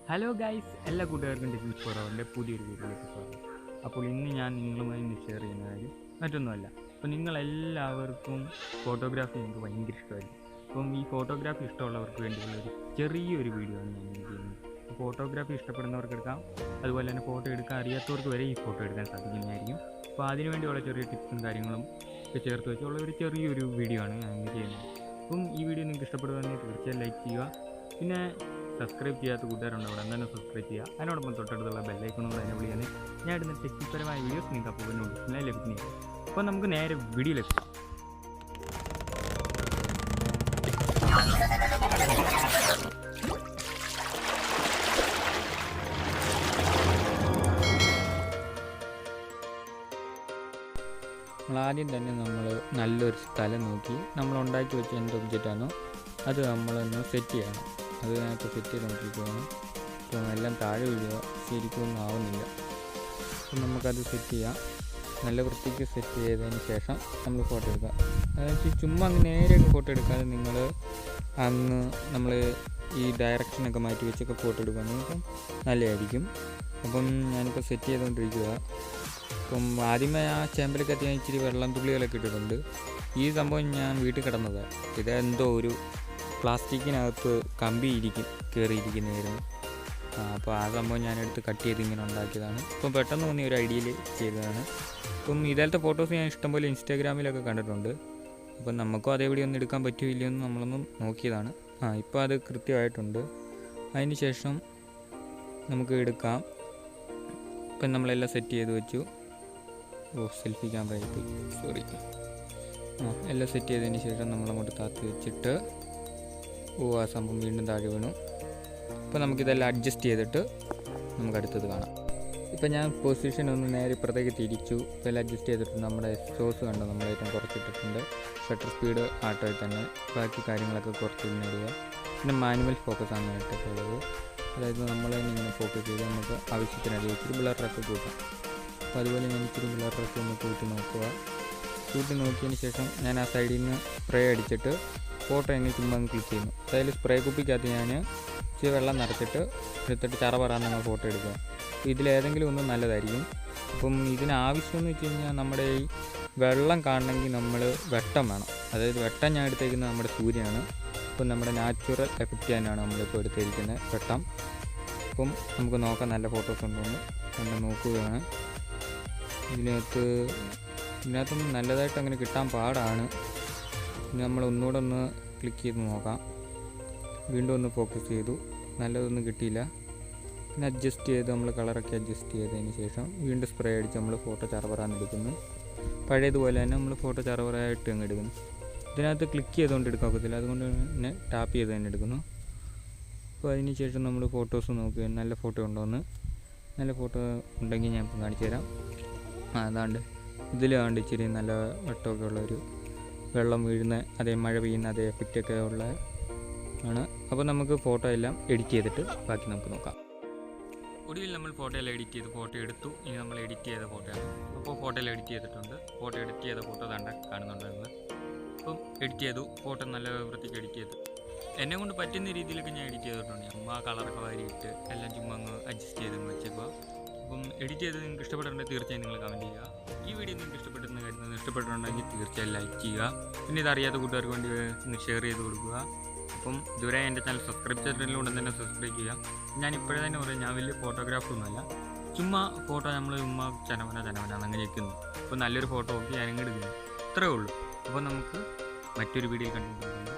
Hello guys, എല്ലാ കൂട്ടുകാർക്കും technique ഫോറവറിൻ്റെ പുതിയൊരു വീഡിയോയിലേക്ക് സ്വാഗതം. അപ്പോൾ ഇന്ന് ഞാൻ നിങ്ങളുമായി ഷെയർ ചെയ്യുന്ന കാര്യം മറ്റൊന്നുമല്ല. അപ്പോൾ നിങ്ങളെല്ലാവർക്കും ഫോട്ടോഗ്രാഫി എനിക്ക് ഭയങ്കര ഇഷ്ടമായിരിക്കും. അപ്പം ഈ ഫോട്ടോഗ്രാഫി ഇഷ്ടമുള്ളവർക്ക് വേണ്ടിയുള്ളൊരു ചെറിയൊരു വീഡിയോ ആണ് ഞാൻ ചെയ്യുന്നത്. ഫോട്ടോഗ്രാഫി ഇഷ്ടപ്പെടുന്നവർക്ക് എടുക്കാം, അതുപോലെ തന്നെ ഫോട്ടോ എടുക്കാൻ അറിയാത്തവർക്ക് വരെ ഈ ഫോട്ടോ എടുക്കാൻ സാധിക്കുന്നതായിരിക്കും. അപ്പോൾ അതിനുവേണ്ടിയുള്ള ചെറിയ ടിപ്സും കാര്യങ്ങളും ഒക്കെ ചേർത്ത് വെച്ചുള്ള ഒരു ചെറിയൊരു വീഡിയോ ആണ് ഞാൻ ഇന്ന് ചെയ്യുന്നത്. അപ്പം ഈ വീഡിയോ നിങ്ങൾക്ക് ഇഷ്ടപ്പെടുകയാണെങ്കിൽ തീർച്ചയായും ലൈക്ക് ചെയ്യുക. പിന്നെ സബ്സ്ക്രൈബ് ചെയ്യാത്ത കൂട്ടുകാരുണ്ട്, അവിടെ തന്നെ സബ്സ്ക്രൈബ് ചെയ്യുക. അതിനോടൊപ്പം തൊട്ടടുത്തുള്ള ബെല്ലൈക്കണും കൂടെ എന്നെ വിളിക്കാൻ ഞാൻ ഇടുന്ന ടെക്നിക്പരമായ വീഡിയോസ് നിങ്ങൾക്ക് അപ്പോൾ നോട്ടിഫിക്കേഷനായി ലഭിക്കുന്നതാണ്. അപ്പോൾ നമുക്ക് നേരെ വീഡിയോയിലേക്ക് പോകാം. ആദ്യം തന്നെ നമ്മൾ നല്ലൊരു സ്ഥലം നോക്കി നമ്മൾ ഉണ്ടാക്കി വെച്ച എന്ത് ഒബ്ജക്റ്റാണോ അത് നമ്മളൊന്ന് സെറ്റ് ചെയ്യണം. അത് ഞാനിപ്പോൾ സെറ്റ് ചെയ്തുകൊണ്ടിരിക്കുകയാണ്. അപ്പോൾ എല്ലാം താഴെ വീഴുക, ശരിക്കൊന്നും ആവുന്നില്ല. അപ്പം നമുക്കത് സെറ്റ് ചെയ്യാം. നല്ല വൃത്തിക്ക് സെറ്റ് ചെയ്തതിന് ശേഷം നമ്മൾ ഫോട്ടോ എടുക്കുക. അതായത് ചുമ്മാ അങ്ങ് നേരെ ഫോട്ടോ എടുക്കാതെ നിങ്ങൾ അങ്ങ് നമ്മൾ ഈ ഡയറക്ഷനൊക്കെ മാറ്റി വെച്ചൊക്കെ ഫോട്ടോ എടുക്കുകയാണെങ്കിൽ നല്ലതായിരിക്കും. അപ്പം ഞാനിപ്പോൾ സെറ്റ് ചെയ്തുകൊണ്ടിരിക്കുക. അപ്പം ആദ്യമേ ആ ചേമ്പലൊക്കെ ഞാൻ ഇച്ചിരി വെള്ളം തുള്ളികളൊക്കെ ഇട്ടിട്ടുണ്ട്. ഈ സംഭവം ഞാൻ വീട്ടിൽ കിടന്നതാണ്. ഇതെന്തോ ഒരു പ്ലാസ്റ്റിക്കിനകത്ത് കമ്പി കയറിയിരിക്കുന്നതായിരുന്നു. അപ്പോൾ ആ സംഭവം ഞാനെടുത്ത് കട്ട് ചെയ്ത് ഇങ്ങനെ ഉണ്ടാക്കിയതാണ്. ഇപ്പം പെട്ടെന്ന് തോന്നിയ ഒരു ഐഡിയയിൽ ചെയ്തതാണ്. ഇപ്പം ഇതേലത്തെ ഫോട്ടോസ് ഞാൻ ഇഷ്ടംപോലെ ഇൻസ്റ്റാഗ്രാമിലൊക്കെ കണ്ടിട്ടുണ്ട്. അപ്പം നമുക്കും അതേപടി ഒന്ന് എടുക്കാൻ പറ്റുമില്ലെന്ന് നമ്മളൊന്നും നോക്കിയതാണ്. ഇപ്പോൾ അത് കൃത്യമായിട്ടുണ്ട്. അതിന് ശേഷം നമുക്ക് എടുക്കാം. ഇപ്പം നമ്മളെല്ലാം സെറ്റ് ചെയ്ത് വെച്ചു. Selfie camera sorry. എല്ലാം സെറ്റ് ചെയ്തതിന് ശേഷം നമ്മളങ്ങോട്ട് താത്തി വെച്ചിട്ട് ആ സംഭവം വീണ്ടും താഴെ വീണു. അപ്പോൾ നമുക്കിതെല്ലാം അഡ്ജസ്റ്റ് ചെയ്തിട്ട് നമുക്ക് അടുത്തത് കാണാം. ഇപ്പം ഞാൻ പൊസിഷൻ ഒന്ന് നേരെ ഇപ്പുറത്തേക്ക് തിരിച്ചു. ഇതെല്ലാം അഡ്ജസ്റ്റ് ചെയ്തിട്ടുണ്ട്. നമ്മുടെ എക്സോസ് കണ്ടോ നമ്മളേറ്റവും കുറച്ചിട്ടിട്ടുണ്ട്. ഷട്ടർ സ്പീഡ് ആട്ടോയിൽ തന്നെ, ബാക്കി കാര്യങ്ങളൊക്കെ കുറച്ച് നേടുക. പിന്നെ മാനുവൽ ഫോക്കസാണ് ഞാൻ ഇട്ടിട്ടുള്ളത്. അതായത് നമ്മൾ തന്നെ ഇങ്ങനെ ഫോക്കസ് ചെയ്ത് നമുക്ക് ആവശ്യത്തിനടി വെച്ചിട്ട് ബ്ലറൊക്കെ കൂട്ടാം. അപ്പോൾ അതുപോലെ ഞാൻ ഇച്ചിരി ബ്ലറൊക്കെ ഒന്ന് കൂട്ടി നോക്കിയതിന് ശേഷം ഞാൻ ആ സൈഡിൽ നിന്ന് സ്പ്രേ അടിച്ചിട്ട് ഫോട്ടോ എങ്ങനെ ചുമ്മാ ക്ലിക്ക് ചെയ്യുന്നു. അതായത് സ്പ്രേ കുപ്പിക്കകത്ത് ഞാൻ ഇച്ചിരി വെള്ളം നിറച്ചിട്ട് എടുത്തിട്ട് ചറപറാൻ നമ്മൾ ഫോട്ടോ എടുക്കുക. അപ്പോൾ ഇതിലേതെങ്കിലും ഒന്നും നല്ലതായിരിക്കും. അപ്പം ഇതിനാവശ്യമെന്ന് വെച്ച് കഴിഞ്ഞാൽ നമ്മുടെ ഈ വെള്ളം കാണണമെങ്കിൽ നമ്മൾ വെട്ടം വേണം. അതായത് വെട്ടം ഞാൻ എടുത്തേക്കുന്നത് നമ്മുടെ സൂര്യനാണ്. അപ്പം നമ്മുടെ നാച്ചുറൽ എഫക്റ്റ് തന്നെയാണ് നമ്മളിപ്പോൾ എടുത്തിരിക്കുന്നത് വെട്ടം. അപ്പം നമുക്ക് നോക്കാം നല്ല ഫോട്ടോസ് ഉണ്ടോയെന്ന് കണ്ട് നോക്കുകയാണ്. ഇതിനകത്തൊന്നും നല്ലതായിട്ട് അങ്ങനെ കിട്ടാൻ പാടാണ്. പിന്നെ നമ്മൾ ഒന്നുകൂടെ ഒന്ന് ക്ലിക്ക് ചെയ്ത് നോക്കാം. വീണ്ടും ഒന്ന് ഫോക്കസ് ചെയ്തു, നല്ലതൊന്നും കിട്ടിയില്ല. പിന്നെ അഡ്ജസ്റ്റ് ചെയ്ത് നമ്മൾ കളറൊക്കെ അഡ്ജസ്റ്റ് ചെയ്തതിന് ശേഷം വീണ്ടും സ്പ്രേ അടിച്ച് നമ്മൾ ഫോട്ടോ ചറപറാന്ന് എടുക്കുന്നു. പഴയതുപോലെ തന്നെ നമ്മൾ ഫോട്ടോ ചറപറായിട്ട് അങ്ങ് എടുക്കുന്നു. ഇതിനകത്ത് ക്ലിക്ക് ചെയ്തുകൊണ്ട് എടുക്കാൻ ഒക്കത്തില്ല, അതുകൊണ്ട് തന്നെ ടാപ്പ് ചെയ്ത് തന്നെ എടുക്കുന്നു. അപ്പോൾ അതിന് ശേഷം നമ്മൾ ഫോട്ടോസ് നോക്കുക, നല്ല ഫോട്ടോ ഉണ്ടോയെന്ന്. നല്ല ഫോട്ടോ ഉണ്ടെങ്കിൽ ഞാൻ ഇപ്പം കാണിച്ചു തരാം. അതാണ്ട് ഇതിൽ കണ്ട് ഇച്ചിരി നല്ല വെട്ടമൊക്കെ ഉള്ളൊരു വെള്ളം വീഴുന്ന അതേ മഴ പെയ്യുന്ന അതേ എഫക്റ്റൊക്കെ ഉള്ള ആണ്. അപ്പോൾ നമുക്ക് ഫോട്ടോ എല്ലാം എഡിറ്റ് ചെയ്തിട്ട് ബാക്കി നമുക്ക് നോക്കാം. ഒടുവിൽ നമ്മൾ ഫോട്ടോ എല്ലാം എഡിറ്റ് ചെയ്ത് ഫോട്ടോ എടുത്തു. ഇനി നമ്മൾ എഡിറ്റ് ചെയ്ത ഫോട്ടോയാണ്. അപ്പോൾ ഫോട്ടോ എല്ലാം എഡിറ്റ് ചെയ്തിട്ടുണ്ട്. ഫോട്ടോ എഡിറ്റ് ചെയ്ത ഫോട്ടോ കണ്ട കാണുന്നുണ്ടായിരുന്നു. അപ്പം എഡിറ്റ് ചെയ്തു. ഫോട്ടോ നല്ല വൃത്തിക്ക് എഡിറ്റ് ചെയ്തു. എന്നെ കൊണ്ട് പറ്റുന്ന രീതിയിലൊക്കെ ഞാൻ എഡിറ്റ് ചെയ്തിട്ടുണ്ട്. ചുമ്മാ കളറൊക്കെ വാരിയിട്ട് എല്ലാം ചുമ്മാ അങ്ങ് അഡ്ജസ്റ്റ് ചെയ്ത് വെച്ചേക്കുക. അപ്പം എഡിറ്റ് ചെയ്ത് നിങ്ങൾക്ക് ഇഷ്ടപ്പെട്ടിട്ടുണ്ടെങ്കിൽ തീർച്ചയായും നിങ്ങൾ കമൻറ്റ് ചെയ്യുക. ഈ വീഡിയോ നിങ്ങൾക്ക് ഇഷ്ടപ്പെട്ടിട്ടുണ്ടെങ്കിൽ തീർച്ചയായും ലൈക്ക് ചെയ്യുക. പിന്നെ ഇതറിയാത്ത കൂട്ടുകാർക്ക് വേണ്ടി ഒന്ന് ഷെയർ ചെയ്ത് കൊടുക്കുക. അപ്പം ഇതുവരെ എൻ്റെ ചാനൽ സബ്സ്ക്രൈബ് ചെയ്തിട്ടുണ്ടെങ്കിൽ തന്നെ സബ്സ്ക്രൈബ് ചെയ്യുക. ഞാൻ ഇപ്പോഴേ തന്നെ പറയാം, ഞാൻ വലിയ ഫോട്ടോഗ്രാഫറൊന്നുമല്ല. ചുമ്മാ ഫോട്ടോ നമ്മൾ ചുമ്മാ ചനവന അങ്ങനെ നിൽക്കുന്നു. അപ്പോൾ നല്ലൊരു ഫോട്ടോ നോക്കി ഞാൻ എടുക്കുന്നു. ഇത്രയേ ഉള്ളൂ. അപ്പോൾ നമുക്ക് മറ്റൊരു വീഡിയോയിൽ കണ്ടിട്ടുണ്ട്.